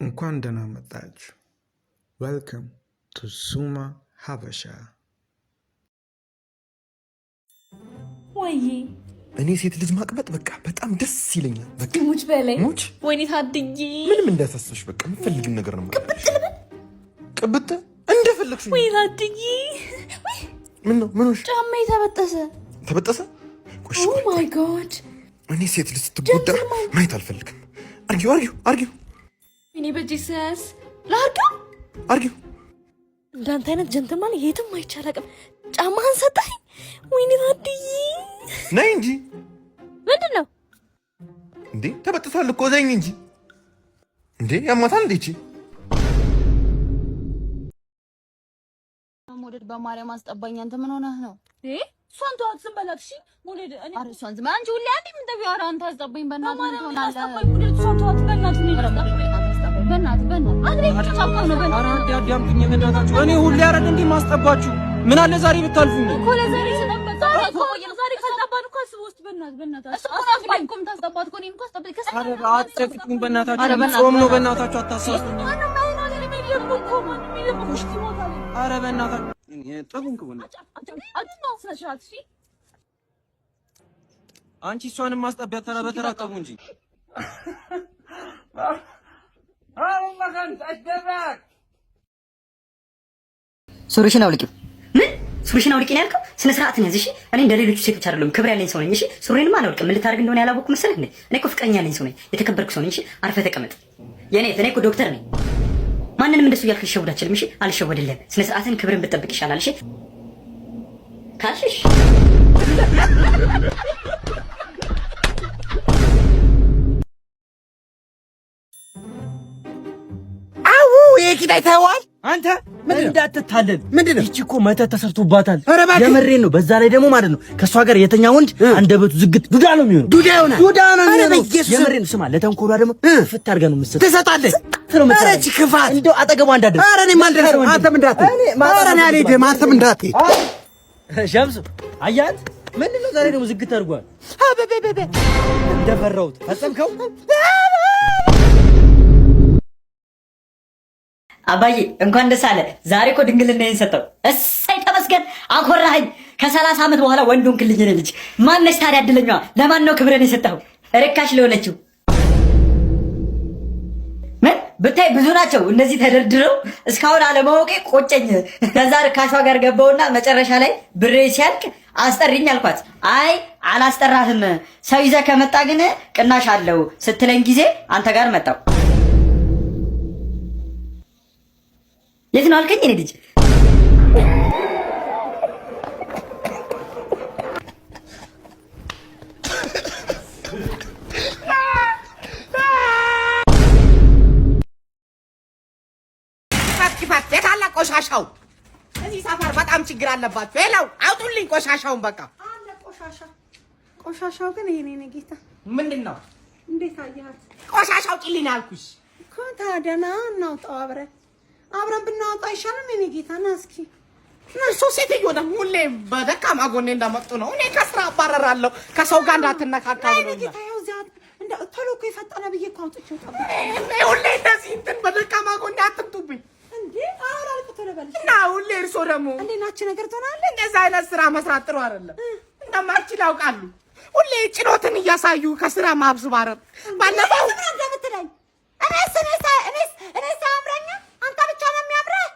እንኳን ደህና መጣችሁ። ዌልካም ቱ ሱማ ሀበሻ። ወይ እኔ ሴት ልጅ ማቅበጥ በቃ በጣም ደስ ይለኛል። በቃ ሙች በላይ ሙች ወይኔ ታድጊ ምንም እንዳያሳስብሽ በቃ የምትፈልጊው ነገር ነው ማለት ነው። ቅብጥ እንደፈለግሽ ወይ ታድጊ። ምን ነው ምን ሆነሽ? ጫማዬ ተበጠሰ። ቆሽ ኦ ማይ ጋድ። እኔ ሴት ልጅ ስትጎዳ ማየት አልፈልግም። አርጊው እኔ በጂሰስ ላርጊው እንዳንተ አይነት ጀንትልማን የትም አይቻልም። ጫማህን ሰጠኝ። ወይኔ ታድጊ ነይ እንጂ ምንድን ነው እንዴ? ተበጥሷል እኮ ዘኝ እንጂ እንዴ ያማታል እንዴ? እቺ ሞዴል በማርያም አስጠባኝ። አንተ ምን ሆነህ ነው? እሷን ተዋት፣ ዝም በላት እሺ። ሞዴል እኔ አረ እሷን ዝም አንቺ ሁሌ አንዴ ምን ተብዬ አረ አንተ አስጠባኝ በእናትህ ምን ሆነህ? አስጠባኝ ሞዴል እሷን ተዋት በእናትህ ነው እኔ ሁሌ አረድ እንዴ ማስጠባችሁ? ምን አለ ዛሬ ብታልፉኝ እኮ ለዛሬ ስለመጣ ዛሬ ካልጠባን እኮ አስበው ውስጥ በእናትህ አስጠባኝ ታስጠባት እኮ እኔን እኮ አስጠባኝ አረ አትጨቅጭቁኝ በእናታችሁ። ጾም ነው በእናታችሁ አታሳሱኝ። አረ በእናታችሁ ጠቡን ከሆነ አንቺ እሷንም ማስጠቢያ ተራ በተራ ጠቡ እንጂ ሱሪሽን አውልቂው። ምን ሱሪሽን አውልቂ ነው ያልከው? ስነ ስርዓት ነው። እሺ እኔ እንደ ሌሎቹ ሴቶች አይደለም፣ ክብር ያለኝ ሰው ነኝ። እሺ ሱሪንም አላውልቅም። ምን ልታደርግ እንደሆነ ያላወቅኩ መሰለህ እንዴ? እኔ እኮ ፍቅረኛ ያለኝ ሰው ነኝ፣ የተከበርኩ ሰው ነኝ። እሺ አርፈህ ተቀመጥ። እኔ እኮ ዶክተር ነኝ። ማንንም እንደሱ እያልክ ልሸውድ አልችልም። እሺ አልሸወድልህም። ስነ ስርዓትን ክብርን ብትጠብቅ ይሻላል። እሺ ካልሽሽ የኪዳይ ታይዋል። አንተ እንዳትታለል። ምንድነው? ይቺ እኮ መተት ተሰርቶባታል። የምሬን ነው። በዛ ላይ ደግሞ ማለት ነው ከሷ ጋር የተኛ ወንድ አንደበቱ ዝግት ዱዳ ነው የሚሆነው። ዱዳ ነው የሚሆነው። የምሬን ነው። ስማ ለተንኮሏ ደግሞ ፍት አድርገህ ነው የምትሰጥ። ትሰጣለህ። ኧረ እቺ ክፋት እንደው አጠገቧ እንዳትደርስ። ኧረ እኔ ማልደርስ። አንተም እንዳትሄድ። ኧረ እኔ አልሄድም። አንተም እንዳትሄድ። ሸምሱ አያት ምንድነው ዛሬ ደግሞ ዝግት አድርጓል። አበበበበ እንደፈራሁት ፈጸምከው። አባዬ እንኳን ደስ አለ። ዛሬ እኮ ድንግልናዬን ሰጠው። እሰይ ተመስገን፣ አኮራኸኝ። ከ30 ዓመት በኋላ ወንድ ሆንክልኝ። ነኝ ልጅ ማነሽ ታዲያ? እድለኛዋ ለማን ነው ክብርን የሰጠው? ርካሽ ለሆነችው። ምን ብታይ ብዙ ናቸው እነዚህ ተደርድረው፣ እስካሁን አለማወቄ ቆጨኝ። ከዛ ርካሿ ጋር ገባውና መጨረሻ ላይ ብሬ ሲያልቅ አስጠሪኝ አልኳት። አይ አላስጠራህም፣ ሰው ይዘህ ከመጣ ግን ቅናሽ አለው ስትለኝ ጊዜ አንተ ጋር መጣው። የት ነው አልከኝ? እኔ ልጅ ፋት የታለ ቆሻሻው? እዚህ ሰፈር በጣም ችግር አለባችሁ። ሄለው አውጡልኝ ቆሻሻውን። በቃ አለ ቆሻሻው ግን ይሄ ነው ጌታ። ምንድነው? እንዴት አያት? ቆሻሻው ጭልኝ አልኩሽ እኮ። ታዲያ ና እናውጣው አብረን ብናወጣ አይሻልም? የኔ ጌታ ና እስኪ። እነሱ ሴትዮ ደግሞ ሁሌ በደካማ ጎኔ እንደመጡ ነው። እኔ ከስራ አባረራለሁ ከሰው ጋር እንዳትነካካ ብሎ ነው። ጌታ ያው እዚያ እንደ ቶሎ እኮ የፈጠነ ብዬ እኮ አውጥቼው ጠብቅ። ሁሌ እንደዚህ እንትን በደካማ ጎኔ አትምጡብኝ እንዴ። አሁን አልኩ ቶሎ በልሽ እና ሁሌ እርሶ ደግሞ እንዴ ናች ነገር ትሆናለህ። እንደዛ አይነት ስራ መስራት ጥሩ አይደለም። እንደማልችል ያውቃሉ። ሁሌ ጭኖትን እያሳዩ ከስራ ማብዙባረር ባለፈው ምን እንደምትለኝ እኔስ አምረኛ አንተ ብቻ ነው የሚያምረህ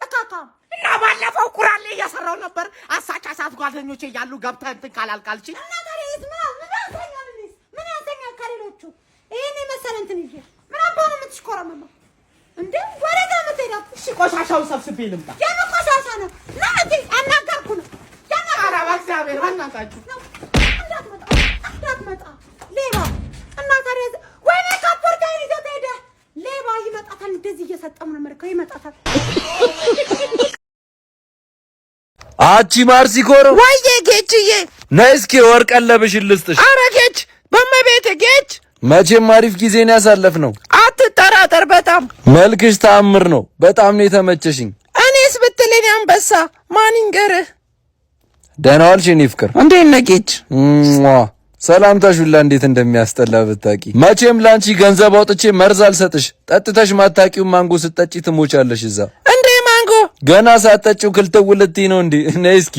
እካካ። እና ባለፈው ቁራሌ እያሰራው ነበር። አሳቻ ሰዓት ጓደኞቼ እያሉ ገብተህ እንትን ካላልካልች እና ታዲያ ምን ያንተኛል ከሌሎቹ? ይሄን መሰለ እንትን ይዤ ምን አባ ነው የምትሽኮረመመው እንዴ? ወደዛ የምትሄዳው? እሺ ቆሻሻውን ሰብስቤ ልምጣ። የምን ቆሻሻ ነው? ና እንዴ አናገርኩ ነው ኧረ በእግዚአብሔር በእናታችሁ እንዳትመጣ ሌባ። እና ታዲያ ወይኔ ካፖርታይን ይዘህ ሄደህ ሌባ ይመጣታል። እንደዚህ እየሰጠም ነው መልከው ይመጣታል። አቺ ማርሲኮሮ ወይዬ ጌችዬ ነይ እስኪ ወርቅ ቀለብሽን ልስጥሽ። ኧረ ጌች በመቤት ጌች መቼም አሪፍ ጊዜን ያሳለፍነው። አትጠራጠር። በጣም መልክሽ ተአምር ነው። በጣም ነው የተመቸሽኝ። እኔስ ብትለኝ አንበሳ ማን ይንገርህ? ደህና ዋልሽ የኔ ፍቅር? እንዴት ነህ ጌች? ሰላምታሽ ሁላ እንዴት እንደሚያስጠላ ብታቂ። መቼም ላንቺ ገንዘብ አውጥቼ መርዝ አልሰጥሽ። ጠጥተሽ ማታቂው ማንጎ ስትጠጪ ትሞቻለሽ። እዛ እንዴ ማንጎ ገና ሳትጠጪው ክልትው ልትይ ነው እንዴ? ነይ እስኪ።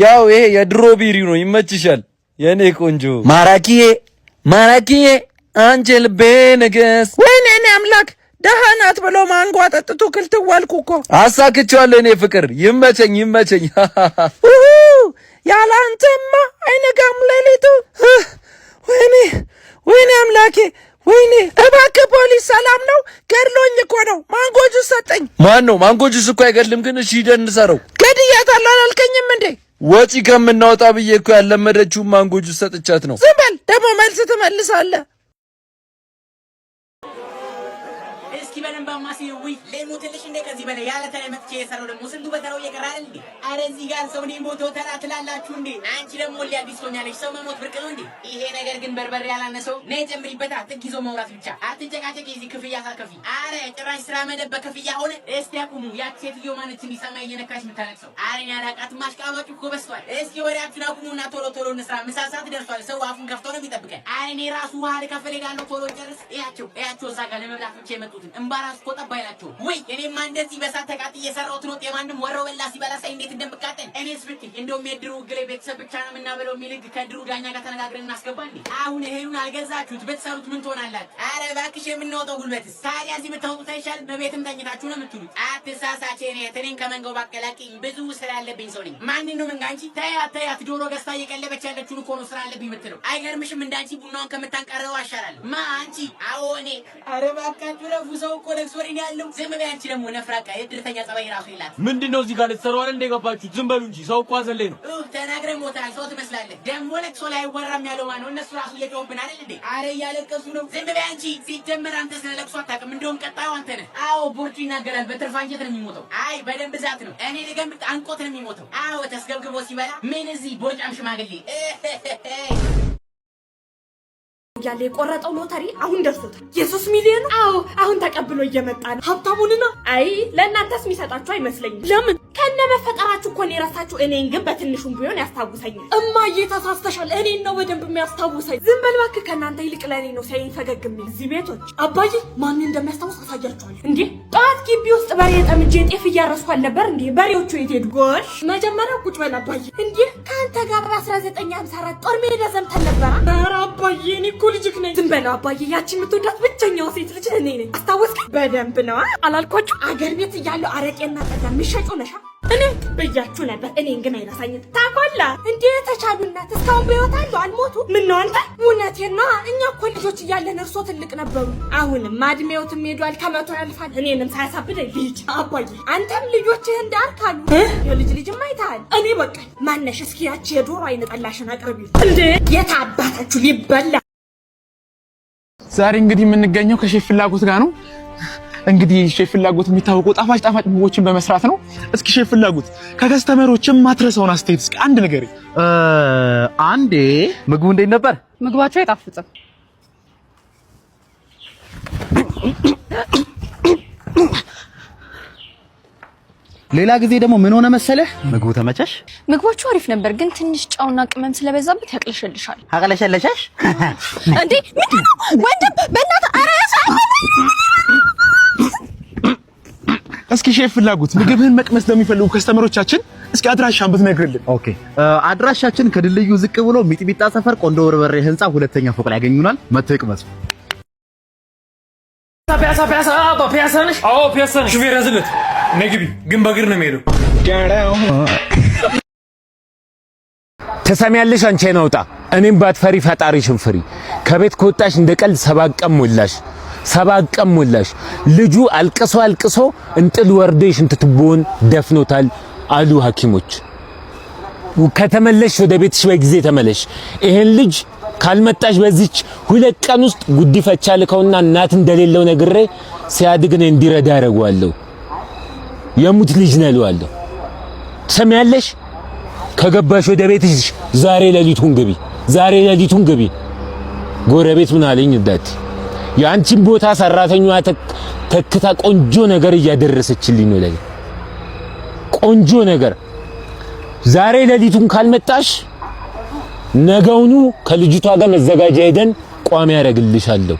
ያው ይሄ የድሮ ቢሪ ነው፣ ይመችሻል የኔ ቆንጆ። ማራኪዬ ማራኪዬ አንቺ ልቤ ንግስ። ወይኔ እኔ አምላክ ደሃ ናት ብሎ ማንጎ አጠጥቶ ክልትው አልኩ እኮ። አሳክቼዋለሁ እኔ ፍቅር። ይመቸኝ ይመቸኝ። ያለ አንተማ አይነጋም ሌሊቱ። ወይኔ ወይኔ አምላኬ ወይኔ። እባክህ ፖሊስ ሰላም ነው? ገድሎኝ እኮ ነው። ማንጎ ጁስ ሰጠኝ። ማን ነው? ማንጎ ጁስ እኮ አይገድልም፣ ግን እሺ ሂደን እንሰረው። ገድያታለሁ አላልከኝም እንዴ? ወጪ ከምናወጣ ብዬ እኮ ያለመደችውን ማንጎ ጁስ ሰጥቻት ነው። ዝም በል ደግሞ መልስ ትመልሳለህ። እስኪ በደንብ አማሲው ወይ ለሞትልሽ እንደ ከዚህ በላይ ያለ ተለ መጥቼ የሰራው ደግሞ ስንቱ በተራው እየቀራል እንዴ? አረ እዚህ ጋር ሰው ነው ሞቶ ተራ ትላላችሁ እንዴ? አንቺ ደግሞ ሊያዲስ ሆኛለሽ። ሰው መሞት ብርቅ ነው እንዴ? ይሄ ነገር ግን በርበሬ ያላነሰው ነይ ጨምሪበታ። ጥግ ይዞ መውራት ብቻ አትጨቃጨቂ። እዚህ ክፍያ ሳከፊ። አረ ጭራሽ ስራ መደብ ክፍያ ሆነ። እስቲ አቁሙ። ያቺ ሴትዮ ማነች እንዲሰማ እየነካሽ የምታለቅሰው? አረ ያላቃት ማሽቃባጭ እኮ በስቷል። እስኪ ወሬያችሁን አቁሙና ቶሎ ቶሎ እንስራ። ምሳ ሰዓት ደርሷል። ሰው አፉን ከፍቶ ነው የሚጠብቀን። አረ እኔ ራሱ ውሃ ልከፍል እሄዳለሁ። ቶሎ ጨርስ። እያቸው እዛ ጋር ለመብላት ብቻ የመጡትን እምባራስ እኮ ጠባይ ናቸው። ወይ እኔማ እንደዚህ በሳት ተቃጥዬ የሰራሁት ነው። የማንም ወሮ በላ ሲበላ ሳይ እንዴት እንደምቃጠል እኔስ ብትይ። እንደውም የድሩ ግሌ ቤተሰብ ብቻ ነው የምናበለው የሚል ህግ ከድሩ ዳኛ ጋር ተነጋግረን እናስገባ እንዴ። አሁን እህሉን አልገዛችሁት ብትሰሩት ምን ትሆናላችሁ? አረ እባክሽ የምንወጣው ጉልበትስ ታዲያ እዚህ ብታወጡት አይሻልም? በቤትም ተኝታችሁ ነው የምትሉት። አትሳሳች። እኔን ከመንጋው ባቀላቂኝ ብዙ ስራ ያለብኝ ሰው ነኝ። ማንን ነው መንጋ? አንቺ ተያት ዶሮ ገዝታ እየቀለበች ያለችውን እኮ ነው ስራ አለብኝ የምትለው። አይገርምሽም? እንዳንቺ ቡናውን ከምታንቀረው አሻላለሁ። ማ አንቺ? አዎ እኔ። አረ እባካችሁ ለፉ ሰው እኮ ለቅሶሪ ያለው። ዝም በይ አንቺ ደግሞ ነፍራቃ የድርተኛ ጸባይ ራሱ ይላል። ምንድነው እዚህ ጋር ልትሰሩ አይደል እንደ ገባችሁ? ዝም በሉ እንጂ ሰው እኮ አዘለኝ ነው። ተናግረህ ሞታል። ሰው ትመስላለህ። ደግሞ ለቅሶ ላይ አይወራም ያለው ማነው? እነሱ ራሱ እየጮሁብን አይደል እንዴ? አረ እያለቀሱ ነው። ዝም በይ አንቺ። ሲጀመር አንተ ስለ ለቅሶ አታውቅም። እንደውም ቀጣዩ አንተ ነህ። አዎ ቦርጩ ይናገራል። በትርፍ አንጀት ነው የሚሞተው። አይ በደንብ ብዛት ነው። እኔ ልገምት አንቆት ነው የሚሞተው። አዎ ተስገብግቦ ሲበላ ምን እዚህ ቦርጫም ሽማግሌ ያለ የቆረጠው ሎተሪ አሁን ደርሶታል። የ3 ሚሊዮን። አዎ አሁን ተቀብሎ እየመጣ ነው። ሀብታሙንና አይ ለእናንተስ የሚሰጣችሁ አይመስለኝም። ለምን ከነ መፈጠራችሁ እኮ ነው የራሳችሁ። እኔን ግን በትንሹም ቢሆን ያስታውሰኛል። እማዬ ተሳስተሻል። እኔን ነው በደንብ የሚያስታውሰኝ። ዝም በል እባክህ። ከእናንተ ይልቅ ለእኔ ነው ሳይን ፈገግ የሚል እዚህ ቤቶች። አባዬ ማን እንደሚያስታውስ አሳያችኋለሁ። እንዴ ጠዋት ግቢ ውስጥ በሬ ጠምጄ ጤፍ እያረስኩ አልነበር እንዴ? በሬዎቹ የት ሄዱ? ጎሽ መጀመሪያ ቁጭ በል አባዬ። እንዴ ከአንተ ጋር በ1954 ጦር ሜዳ ዘምተን ነበራ። ኧረ አባዬ እኔ እኮ ልጅክ ነኝ። ዝም በል አባዬ። ያቺ የምትወዳት ብቸኛው ሴት ልጅ እኔ ነኝ። አስታወስክ? በደንብ ነው አላልኳችሁ? አገር ቤት እያለሁ አረቄና ጠላ የሚሸጩ ነሻ እኔ ብያችሁ ነበር። እኔን ግን አይረሳኝም። ታቆላ እንዴ ተቻሉናት እስካሁን በሕይወት አሉ አልሞቱ። ምን ነው አንተ? እውነቴን ነው። እኛ እኮ ልጆች እያለን እርሶ ትልቅ ነበሩ። አሁንም እድሜዎትም ሄዷል፣ ከመቶ ያልፋል። እኔንም ሳያሳብደኝ ልጅ አባዬ። አንተም ልጆችህ እንዳርካሉ የልጅ ልጅም አይተሃል። እኔ በቃ ማነሽ እስኪ ያቺ የዶሮ አይነ ጠላሽን አቅርቢ። እንዴ የታባታችሁ ሊበላ። ዛሬ እንግዲህ የምንገኘው ከሼፍ ፍላጎት ጋር ነው። እንግዲህ ሼፍ ፍላጎት የሚታወቀው ጣፋጭ ምግቦችን በመስራት ነው። እስኪ ሼፍ ፍላጎት ከከስተመሮች የማትረሳውን አስተያየት እስኪ አንድ ነገር። አንዴ ምግቡ እንዴት ነበር? ምግባቸው አይጣፍጥም። ሌላ ጊዜ ደግሞ ምን ሆነ መሰለህ? ምግቡ ተመቸሽ? ምግቦቹ አሪፍ ነበር፣ ግን ትንሽ ጨውና ቅመም ስለበዛበት ያቅለሸልሻል። አቅለሸለሸሽ እንዴ? ምንድን ነው ወንድም? በእናትህ አራሳ። እስኪ ሼፍ ፍላጎት ምግብህን መቅመስ ለሚፈልጉ ከስተመሮቻችን እስኪ አድራሻን ብትነግርልን። ኦኬ አድራሻችን ከድልድዩ ዝቅ ብሎ ሚጥሚጣ ሰፈር ቆንዶ በርበሬ ህንጻ ሁለተኛ ፎቅ ላይ ያገኙናል። መተው ይቅመሱ። ፒያሳ ነሽ? አዎ ፒያሳ ነሽ። ሹፌር ያዝለት። ነግቢ ግን በእግር ነው የሚሄደው። ተሰሚያለሽ? አንቺ ነውጣ እኔም ባትፈሪ ፈጣሪሽን ፍሪ። ከቤት ከወጣሽ እንደ ቀልድ 7 ቀን ሞላሽ። ልጁ አልቅሶ እንጥል ወርዶ የሽንት ቱቦውን ደፍኖታል አሉ ሐኪሞች። ከተመለሽ ወደ ቤትሽ በጊዜ ተመለሽ። ይሄን ልጅ ካልመጣሽ በዚች 2 ቀን ውስጥ ጉዲፈቻ ልከውና እናት እንደሌለው ነግሬ ሲያድግ ነው እንዲረዳ ያደርገዋለሁ። የሙት ልጅ ነው እለዋለሁ። ትሰሚያለሽ? ከገባሽ ወደ ቤትሽ ዛሬ ሌሊቱን ግቢ። ጎረቤት ምን አለኝ እንዳት የአንቺን ቦታ ሰራተኛዋ ተክታ ቆንጆ ነገር እያደረሰችልኝ ነው ለኔ። ቆንጆ ነገር ዛሬ ሌሊቱን ካልመጣሽ ነገውኑ ከልጅቷ ጋር መዘጋጃ ሄደን ቋሚ ያደርግልሻለሁ።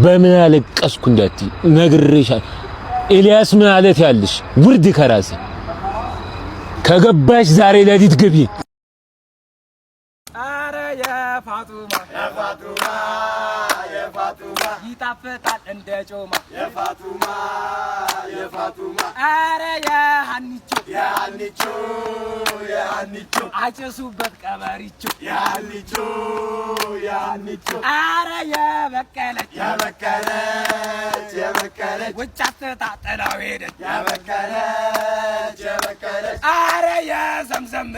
በምን አለቀስኩ እንዳትዪ ነግሬሻለሁ። ኤልያስ ምን አለት ያልሽ ውርድ ከራሴ ከገባሽ ዛሬ ለሊት ግቢ። አረ የፋጡማ ይጣፍጣል እንደ ጮማ የፋጡማ አረ የሃኒቾ አጭሱበት ቀበሪቾ የሃኒቾ አረ የበቀለች ውጭ አትታ ጥላው ሄደች የበቀለች አረ የዘምዘም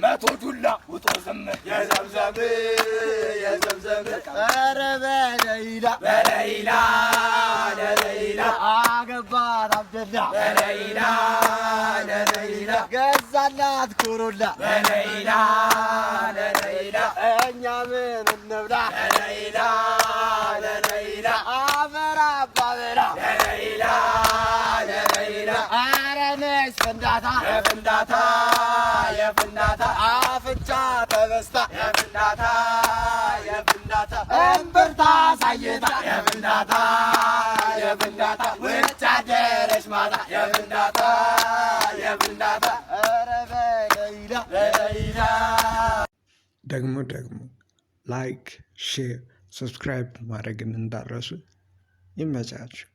መቶ ዱላ ውጦ ዝም የዘምዘም ኧረ በለይላ አገባት አብደላ በለይላ ገዛላት ኮሮላ በለይላ እኛ ምን እንብላ በለይላ አፈር አባበላ በለይላ ኧረ ነሽ ፍንዳታ የፍንዳታ አፍንጫ ተበስታ የፍንዳታ እምብርታ ሳይታ የፍንዳታ ውጭ አደረች ማታ የፍንዳታ ኧረ በለይላ ደግሞ ላይክ፣ ሼር፣ ሰብስክራይብ ማድረግን እንዳረሱ። ይመቻችሁ።